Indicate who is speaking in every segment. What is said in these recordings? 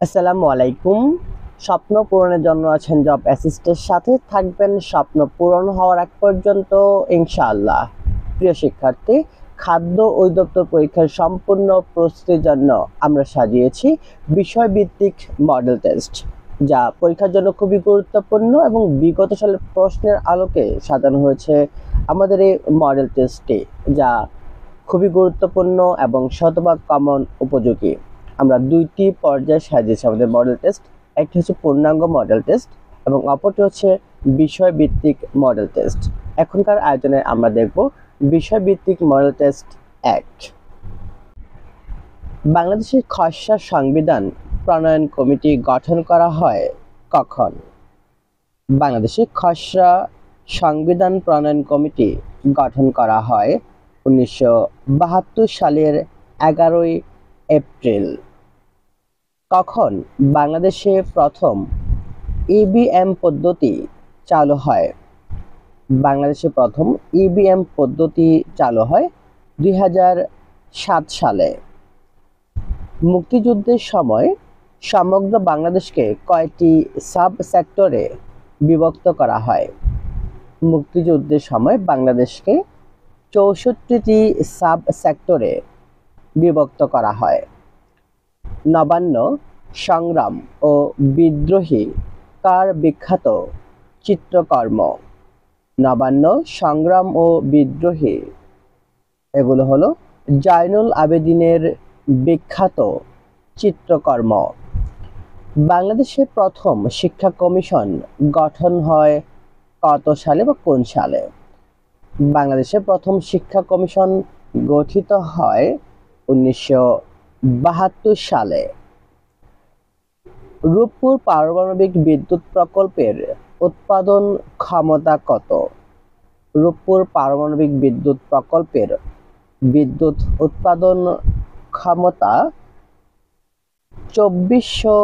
Speaker 1: আসসালামু আলাইকুম। স্বপ্ন পূরণের জন্য আছেন জব অ্যাসিস্টের সাথে থাকবেন স্বপ্ন পূরণ হওয়ার আগ পর্যন্ত ইনশাআল্লাহ। প্রিয় শিক্ষার্থী, খাদ্য অধিদপ্তর পরীক্ষার সম্পূর্ণ প্রস্তুতির জন্য আমরা সাজিয়েছি বিষয়ভিত্তিক মডেল টেস্ট, যা পরীক্ষার জন্য খুবই গুরুত্বপূর্ণ এবং বিগত সালের প্রশ্নের আলোকে সাজানো হয়েছে আমাদের এই মডেল টেস্টটি, যা খুবই গুরুত্বপূর্ণ এবং শতভাগ কমন উপযোগী। আমরা দুইটি পর্যায়ে সাজিয়েছি আমাদের মডেল টেস্ট। একটি হচ্ছে পূর্ণাঙ্গ মডেল টেস্ট এবং অপরটি হচ্ছে বিষয়ভিত্তিক মডেল টেস্ট। এখনকার আয়োজনে আমরা দেখব বিষয়ভিত্তিক মডেল টেস্ট 1। বাংলাদেশের খসড়া সংবিধান প্রণয়ন কমিটি গঠন করা হয় কখন? বাংলাদেশের খসড়া সংবিধান প্রণয়ন কমিটি গঠন করা হয় 1972 সালের 11 এপ্রিল। কখন বাংলাদেশে প্রথম ইভিএম পদ্ধতি চালু হয়? বাংলাদেশে প্রথম ইভিএম পদ্ধতি চালু হয় 2007 সালে। মুক্তিযুদ্ধের সময় সমগ্র বাংলাদেশকে কয়টি সাব সেক্টরে বিভক্ত করা হয়? মুক্তিযুদ্ধের সময় বাংলাদেশকে 64টি সাব সেক্টরে বিভক্ত করা হয়। নবান্ন, সংগ্রাম ও বিদ্রোহী কার বিখ্যাত চিত্রকর্ম? নবান্ন, সংগ্রাম ও বিদ্রোহী এগুলো হলো জয়নুল আবেদিনের বিখ্যাত চিত্রকর্ম। বাংলাদেশে প্রথম শিক্ষা কমিশন গঠন হয় কত সালে বা কোন সালে? বাংলাদেশে প্রথম শিক্ষা কমিশন গঠিত হয় 1972 সালে। রূপপুর পারমাণবিক বিদ্যুৎ প্রকল্পের উৎপাদন ক্ষমতা কত? রূপপুর পারমাণবিক বিদ্যুৎ প্রকল্পের বিদ্যুৎ উৎপাদন ক্ষমতা 2400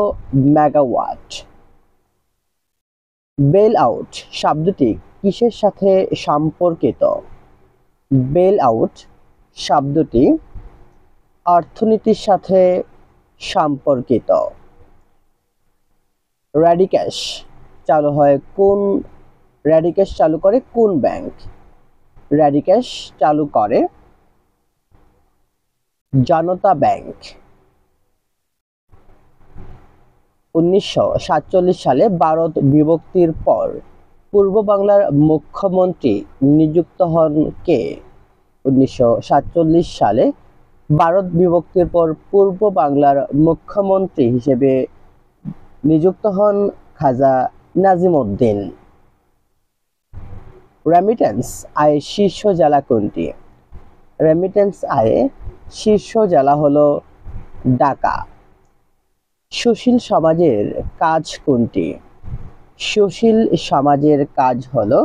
Speaker 1: মেগাওয়াট। বেল আউট শব্দটি কিসের সাথে সম্পর্কিত? বেল আউট শব্দটি অর্থনীতির সাথে সম্পর্কিত। রেডিক্যাশ চালু করে কোন ব্যাংক? রেডিক্যাশ চালু করে জনতা ব্যাংক। 1947 সালে ভারত বিভক্তির পর পূর্ব বাংলার মুখ্যমন্ত্রী নিযুক্ত হন কে? 1947 সালে ভারত বিভক্তির পর পূর্ব বাংলার মুখ্যমন্ত্রী হিসেবে নিযুক্ত হন খাজা নাজিমউদ্দিন। রেমিটেন্স আয়ে শীর্ষ জেলা কোনটি? রেমিটেন্স আয়ে শীর্ষ জেলা হলো ঢাকা। সুশীল সমাজের কাজ কোনটি? সুশীল সমাজের কাজ হলো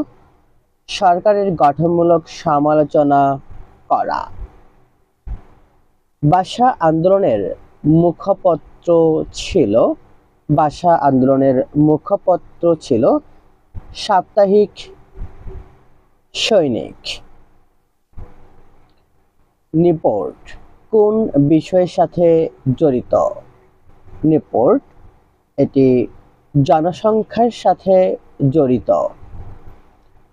Speaker 1: সরকারের গঠনমূলক সমালোচনা করা। ভাষা আন্দোলনের মুখপত্র ছিল সাপ্তাহিক সৈনিক। নিপোর্ট কোন বিষয়ের সাথে জড়িত? নিপোর্ট এটি জনসংখ্যার সাথে জড়িত।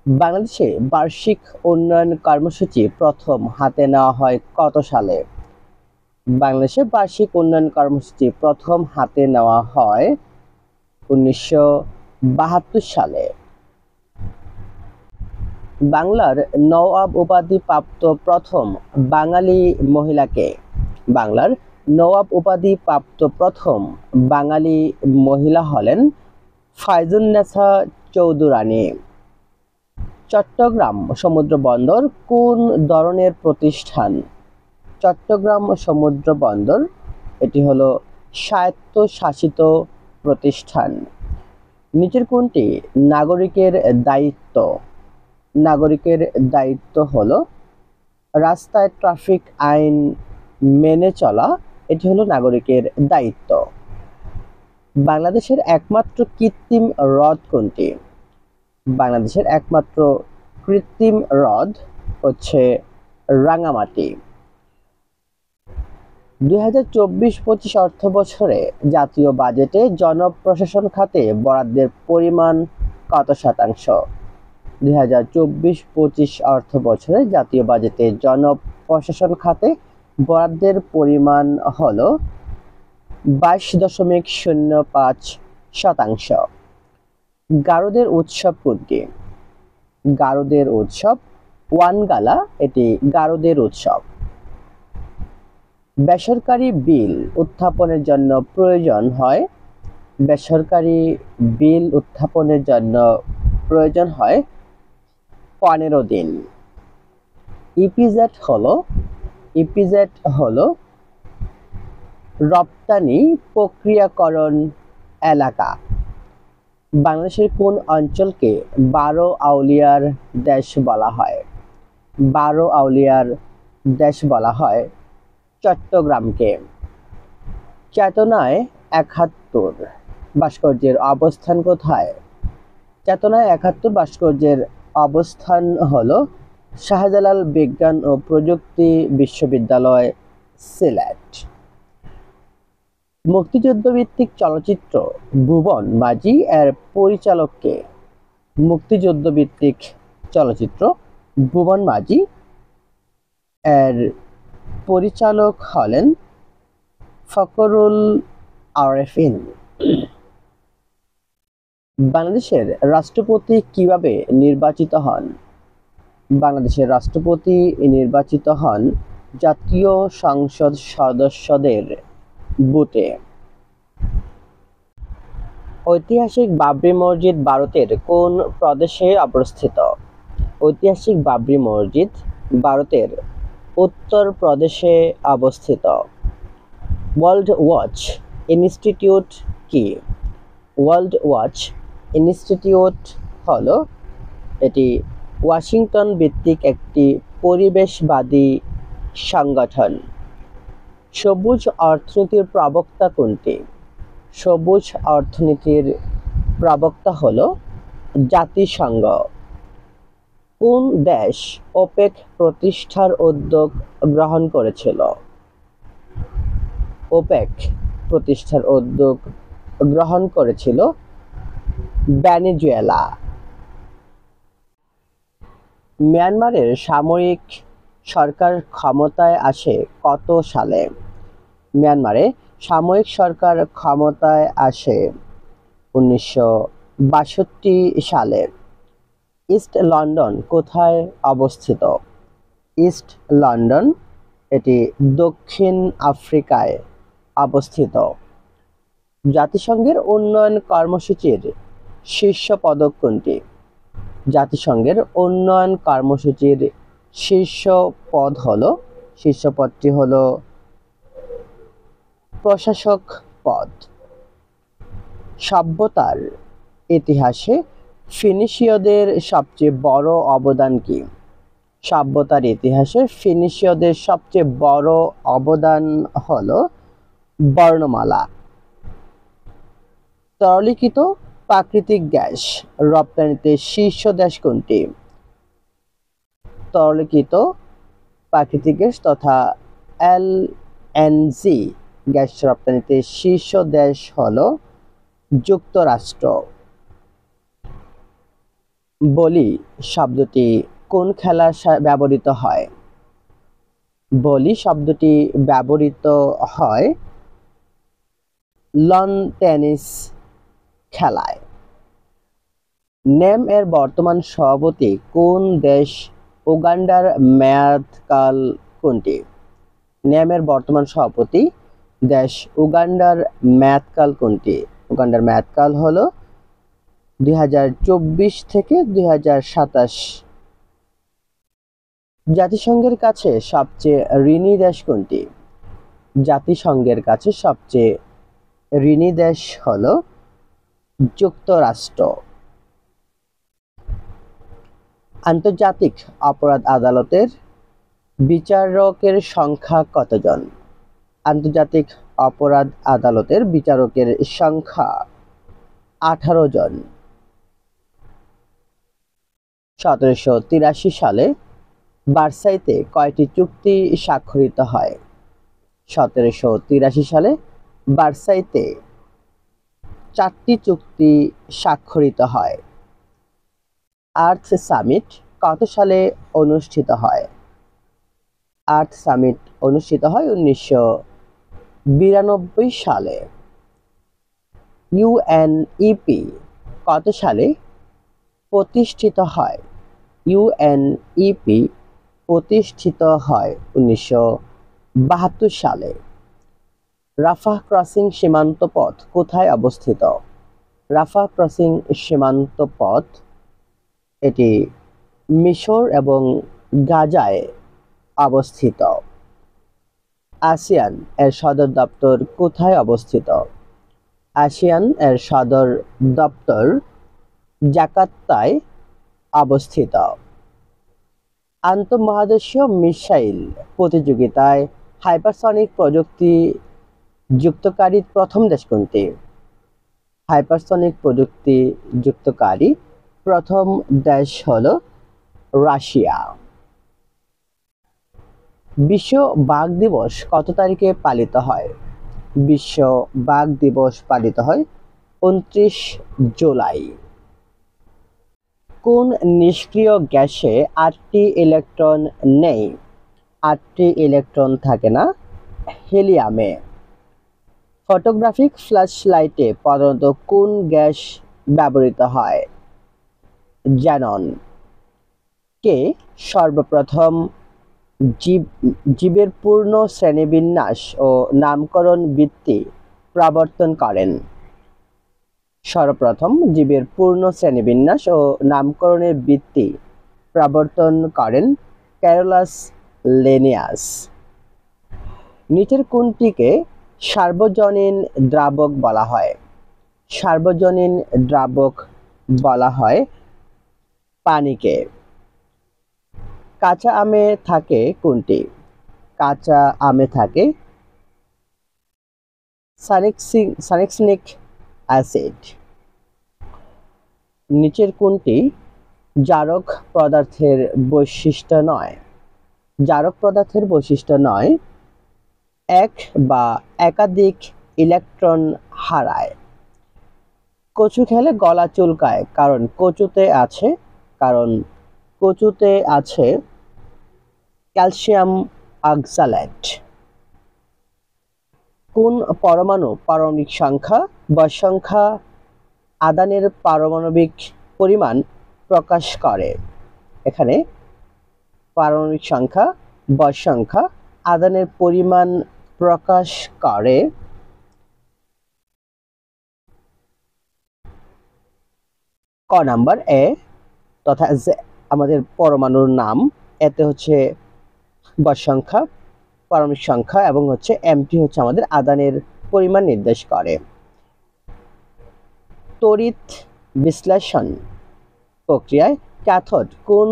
Speaker 1: বাংলাদেশে বার্ষিক উন্নয়ন কর্মসূচি প্রথম হাতে নেওয়া হয় কত সালে? বাংলাদেশে বার্ষিক উন্নয়ন কর্মসূচি প্রথম হাতে নেওয়া হয় 1972 সালে। বাংলার নওয়াব উপাধি প্রাপ্ত প্রথম বাঙালি মহিলাকে? বাংলার নওয়াব উপাধি প্রাপ্ত প্রথম বাঙালি মহিলা হলেন ফায়জুন্নেছা চৌধুরানী। চট্টগ্রাম সমুদ্র বন্দর কোন ধরনের প্রতিষ্ঠান? চট্টগ্রাম সমুদ্র বন্দর এটি হলো স্বায়ত্তশাসিত প্রতিষ্ঠান। নিচের কোনটি নাগরিকের দায়িত্ব? নাগরিকের দায়িত্ব হলো রাস্তায় ট্রাফিক আইন মেনে চলা, এটি হলো নাগরিকের দায়িত্ব। বাংলাদেশের একমাত্র কৃত্রিম হ্রদ কোনটি? বাংলাদেশের একমাত্র কৃত্রিম হ্রদ হচ্ছে রাঙামাটি। 2024-25 অর্থ বছরে জাতীয় বাজেটে জনপ্রশাসন খাতে বরাদ্দের পরিমাণ কত শতাংশ? 2024-25 অর্থ বছরে জাতীয় বাজেটে জনপ্রশাসন খাতে বরাদ্দের পরিমাণ হল 22.05%। গারোদের উৎসব কোনটি? গারোদের উৎসব ওয়ানগালা, এটি গারোদের উৎসব। বেসরকারি বিল উত্থাপনের জন্য প্রয়োজন হয় 15 দিন। ইপিজেড হলো রপ্তানি প্রক্রিয়াকরণ এলাকা। বাংলাদেশের কোন অঞ্চলকে 12 আউলিয়ার দেশ বলা হয়? 12 আউলিয়ার দেশ বলা হয় চট্টগ্রামকে। চেতনায় 71 ভাস্কর্যের অবস্থান কোথায়? চেতনায় 71 ভাস্কর্যের অবস্থান হলো শাহজালাল বিজ্ঞান ও প্রযুক্তি বিশ্ববিদ্যালয়, সিলেট। মুক্তিযুদ্ধভিত্তিক চলচ্চিত্র ভুবন মাঝি এর পরিচালক কে? মুক্তিযুদ্ধভিত্তিক চলচ্চিত্র ভুবন মাঝি এর পরিচালক হলেন ফখরুল আরেফিন। বাংলাদেশের রাষ্ট্রপতি কিভাবে নির্বাচিত হন? বাংলাদেশের রাষ্ট্রপতি নির্বাচিত হন জাতীয় সংসদ সদস্যদের ভোটে। ঐতিহাসিক বাবরি মসজিদ ভারতের কোন প্রদেশে অবস্থিত? ঐতিহাসিক বাবরি মসজিদ ভারতের উত্তর প্রদেশে অবস্থিত। ওয়ার্ল্ড ওয়াচ ইনস্টিটিউট কি? ওয়ার্ল্ড ওয়াচ ইনস্টিটিউট হলো এটি ওয়াশিংটন ভিত্তিক একটি পরিবেশবাদী সংগঠন। সবুজ অর্থনীতির প্রবক্তা কোনটি? সবুজ অর্থনীতির প্রবক্তা হলো জাতিসংঘ। কোন দেশ ওপেক প্রতিষ্ঠার উদ্যোগ গ্রহণ করেছিল? ওপেক প্রতিষ্ঠার উদ্যোগ গ্রহণ করেছিল ভেনেজুয়েলা। মিয়ানমারের সামরিক সরকার ক্ষমতায় আসে কত সালে? মিয়ানমারে সামরিক সরকার ক্ষমতায় আসে 1962 সালে। ইস্ট লন্ডন কোথায় অবস্থিত? ইস্ট লন্ডন এটি দক্ষিণ আফ্রিকায় অবস্থিত। জাতিসংঘের উন্নয়ন কর্মসূচির শীর্ষ পদক কোনটি? জাতিসংঘের উন্নয়ন কর্মসূচির শীর্ষ পদটি হলো প্রশাসক পদ। সভ্যতার ইতিহাসে ফিনিশীয়দের সবচেয়ে বড় অবদান কি? সভ্যতার ইতিহাসে ফিনিশীয়দের সবচেয়ে বড় অবদান হলো বর্ণমালা। তরলীকৃত প্রাকৃতিক গ্যাস রপ্তানিতে শীর্ষ দেশ কোনটি? তরলীকৃত প্রাকৃতিক গ্যাস তথা এলএনজি গ্যাস রপ্তানিতে শীর্ষ দেশ হলো যুক্তরাষ্ট্র। বলি শব্দটি কোন খেলায় ব্যবহৃত হয়? বলি শব্দটি ব্যবহৃত হয় লন টেনিস খেলায়। নেম এর বর্তমান সভাপতি কোন দেশ? উগান্ডার মেয়াদকাল কোনটি? নেম এর বর্তমান সভাপতি দেশ উগান্ডার মেয়াদকাল কোনটি? উগান্ডার মেয়াদকাল হলো 2024 থেকে 2027। জাতিসংঘের কাছে সবচেয়ে ঋণী দেশ কোনটি? জাতিসংঘের কাছে সবচেয়ে ঋণী দেশ হলো যুক্তরাষ্ট্র। আন্তর্জাতিক অপরাধ আদালতের বিচারকের সংখ্যা কতজন? আন্তর্জাতিক অপরাধ আদালতের বিচারকের সংখ্যা 18 জন। 1783 সালে ভার্সাইতে কয়টি চুক্তি স্বাক্ষরিত হয়? 1783 সালে ভার্সাইতে 4টি চুক্তি স্বাক্ষরিত হয়। আর্থ সামিট কত সালে অনুষ্ঠিত হয়? আর্থ সামিট অনুষ্ঠিত হয় 1992 সালে। ইউএনইপি কত সালে প্রতিষ্ঠিত হয়? ইউএনইপি প্রতিষ্ঠিত হয় 1972 সালে। রাফাহ ক্রসিং সীমান্ত পথ কোথায় অবস্থিত? রাফাহ ক্রসিং সীমান্ত পথ এটি মিশর এবং গাজায় অবস্থিত। আসিয়ান এর সদর দপ্তর কোথায় অবস্থিত? আসিয়ান এর সদর দপ্তর জাকার্তায় অবস্থিত। আন্তঃমহাদেশীয় মিসাইল প্রতিযোগিতায় হাইপারসনিক প্রযুক্তি যুক্তকারী প্রথম দেশ কোনটি? হাইপারসনিক প্রযুক্তি যুক্তকারী প্রথম দেশ হলো রাশিয়া। বিশ্ব বাঘ দিবস কত তারিখে পালিত হয়? বিশ্ব বাঘ দিবস পালিত হয় 29 জুলাই। কোন নিষ্ক্রিয় গ্যাসে 8টি ইলেকট্রন নেই? 8টি ইলেকট্রন থাকে না হিলিয়ামে। ফটোগ্রাফিক ফ্ল্যাশ লাইটে প্রধানত কোন গ্যাস ব্যবহৃত হয়? জ্যানন। কে সর্বপ্রথম জীবের পূর্ণ শ্রেণীবিন্যাস ও নামকরণ বৃত্তি প্রবর্তন করেন? সর্বপ্রথম জীবের পূর্ণ শ্রেণীবিন্যাস ও নামকরণের বৃত্তি প্রবর্তন করেন ক্যারোলাস লিনিয়াস। নিচের কোনটিকে সার্বজনীন দ্রাবক বলা হয়? সার্বজনীন দ্রাবক বলা হয় পানিকে। কাঁচা আমে থাকে কোনটি? কাঁচা আমে থাকে সালিসিলিক অ্যাসিড। নিচের কোনটি জারক পদার্থের বৈশিষ্ট্য নয়? জারক পদার্থের বৈশিষ্ট্য নয়, এক বা একাধিক ইলেকট্রন হারায়। কচু খেলে গলা চুলকায় কারণ কচুতে আছে ক্যালসিয়াম অক্সালেট। কোন পরমাণু পারমাণবিক সংখ্যা বয়স সংখ্যা আদানের পারমাণবিক পরিমাণ প্রকাশ করে? এখানে পারমাণবিক সংখ্যা বয়স সংখ্যা আদানের পরিমাণ প্রকাশ করে ক নাম্বার এ, তথা আমাদের পরমাণুর নাম, এতে হচ্ছে বয়স সংখ্যা পারমাণবিক সংখ্যা এবং হচ্ছে এমটি হচ্ছে আমাদের আদানের পরিমাণ নির্দেশ করে। তড়িৎ বিশ্লেষণ প্রক্রিয়ায় ক্যাথোড কোন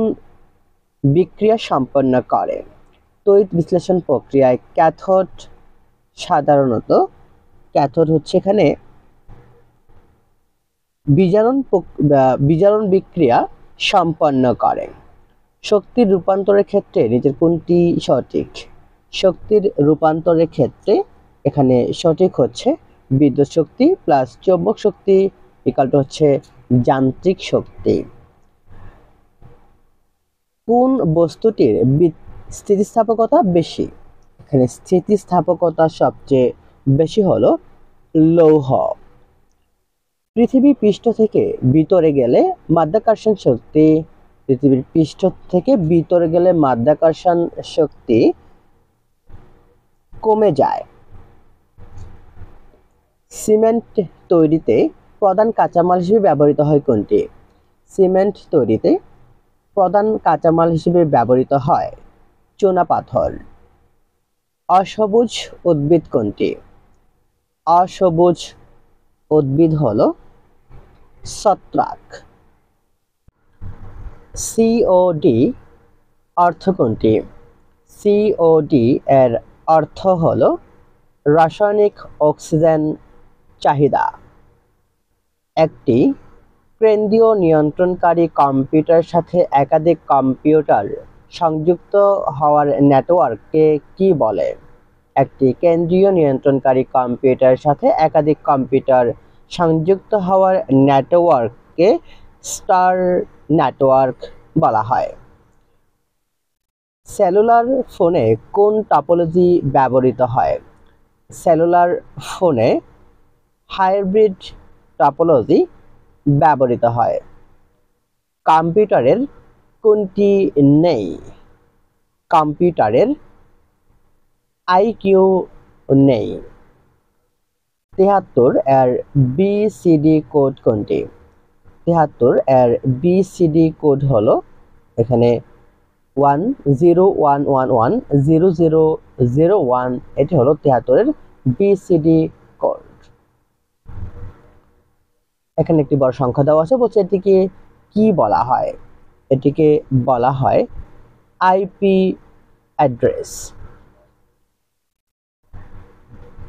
Speaker 1: বিক্রিয়া সম্পন্ন করে? তড়িৎ বিশ্লেষণ প্রক্রিয়ায় ক্যাথোড সাধারণত হচ্ছে এখানে বিজারণ বিক্রিয়া সম্পন্ন করে। শক্তির রূপান্তরের ক্ষেত্রে নিচের কোনটি সঠিক? শক্তির রূপান্তরের ক্ষেত্রে এখানে সঠিক হচ্ছে বিদ্যুৎ শক্তি প্লাস চৌম্বক শক্তি ইকুয়াল হচ্ছে যান্ত্রিক শক্তি। কোন বস্তুটির স্থিতিস্থাপকতা বেশি? এখানে স্থিতিস্থাপকতা সবচেয়ে বেশি হলো লৌহ। পৃথিবী পৃষ্ঠ থেকে ভিতরে গেলে মাধ্যাকর্ষণ শক্তি পৃথিবীর পৃষ্ঠ থেকে ভিতরে গেলে মাধ্যাকর্ষণ শক্তি কমে যায়। সিমেন্ট তৈরিতে প্রধান কাঁচামাল হিসেবে ব্যবহৃত হয় কোনটি? সিমেন্ট তৈরিতে প্রধান কাঁচামাল হিসেবে ব্যবহৃত হয় চুনাপাথর। অসবুজ উদ্ভিদ কোনটি? অসবুজ উদ্ভিদ হলো ছত্রাক। সিওডি অর্থ কোনটি? সিওডি এর অর্থ হলো রাসায়নিক অক্সিজেন চাহিদা। একটি কেন্দ্রীয় নিয়ন্ত্রণকারী কম্পিউটারের সাথে একাধিক কম্পিউটার সংযুক্ত হওয়ার নেটওয়ার্ককে কি বলে? একটি কেন্দ্রীয় নিয়ন্ত্রণকারী কম্পিউটারের সাথে একাধিক কম্পিউটার সংযুক্ত হওয়ার নেটওয়ার্ককে স্টার নেটওয়ার্ক বলা হয়। সেলুলার ফোনে কোন টপোলজি ব্যবহৃত হয়? সেলুলার ফোনে হাইব্রিড টপোলজি ব্যবহৃত হয়। কম্পিউটারের কোনটি নেই? কম্পিউটারের আইকিউ নেই। 73 এর বিসিডি কোড কোনটি? 73 এর বিসিডি কোড হলো এখানে 1011100001, এটি হলো 73 এর বিসিডি কোড। এখানে একটি বড় সংখ্যা দেওয়া আছে, বলছে এটিকে কি বলা হয়? এটিকে বলা হয় আইপি অ্যাড্রেস।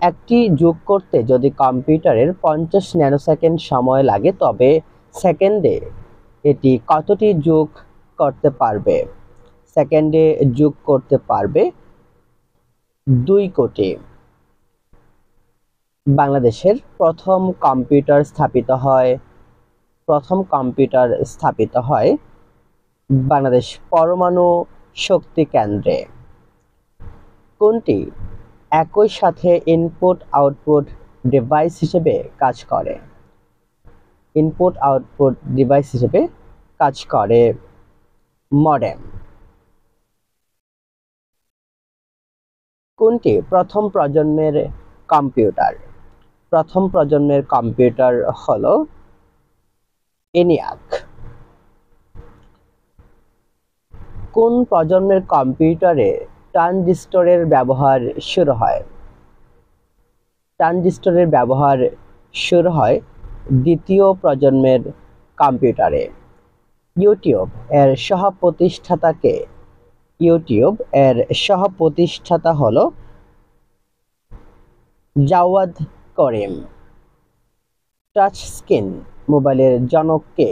Speaker 1: একটি যোগ করতে যদি কম্পিউটারের 50 ন্যানোসেকেন্ড সময় লাগে তবে সেকেন্ডে এটি কতটি যোগ করতে পারবে? সেকেন্ডে যোগ করতে পারবে 2 কোটি। বাংলাদেশের প্রথম কম্পিউটার স্থাপিত হয় বাংলাদেশ পরমাণু শক্তি কেন্দ্রে। কোনটি একই সাথে ইনপুট আউটপুট ডিভাইস হিসেবে কাজ করে? ইনপুট আউটপুট ডিভাইস হিসেবে কাজ করে মডেম। কোনটি প্রথম প্রজন্মের কম্পিউটার? প্রথম প্রজন্মের কম্পিউটার হলো ENIAC। কোন প্রজন্মের কম্পিউটারে ট্রানজিস্টরের ব্যবহার শুরু হয়? ট্রানজিস্টরের ব্যবহার শুরু হয় দ্বিতীয় প্রজন্মের কম্পিউটারে। ইউটিউব এর সহ-প্রতিষ্ঠাতাকে? ইউটিউব এর সহ-প্রতিষ্ঠাতা হলো জাওয়াদ করিম। টাচ স্ক্রিন মোবাইলের জনক কে?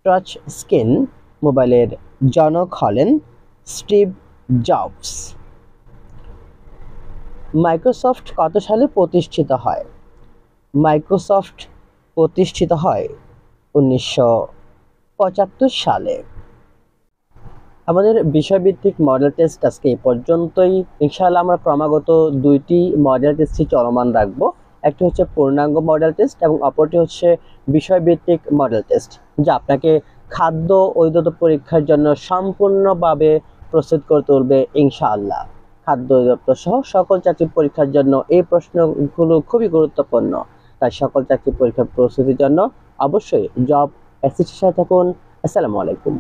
Speaker 1: টাচ স্ক্রিন মোবাইলের জনক হলেন স্টিভ জবস। মাইক্রোসফট কত সালে প্রতিষ্ঠিত হয়? মাইক্রোসফট প্রতিষ্ঠিত হয় 1975 সালে। আমাদের বিষয়ভিত্তিক মডেল টেস্ট আজকে এই পর্যন্তই। ইনশাআল্লাহ আমরা ক্রমাগত 2টি মডেল টেস্টই চলমান রাখবো। একটি হচ্ছে পূর্ণাঙ্গ মডেল টেস্ট এবং অপরটি হচ্ছে বিষয়ভিত্তিক মডেল টেস্ট, যা আপনাকে খাদ্য ঐক্যতা পরীক্ষার জন্য সম্পূর্ণভাবে প্রস্তুত করে তুলবে ইনশাআল্লাহ। খাদ্য অধিদপ্তর সহ সকল চাকরি পরীক্ষার জন্য এই প্রশ্নগুলো খুবই গুরুত্বপূর্ণ। তাই সকল চাকরি পরীক্ষার প্রস্তুতির জন্য অবশ্যই জব অ্যাসিস্টের সাথে থাকুন। আসসালামু আলাইকুম।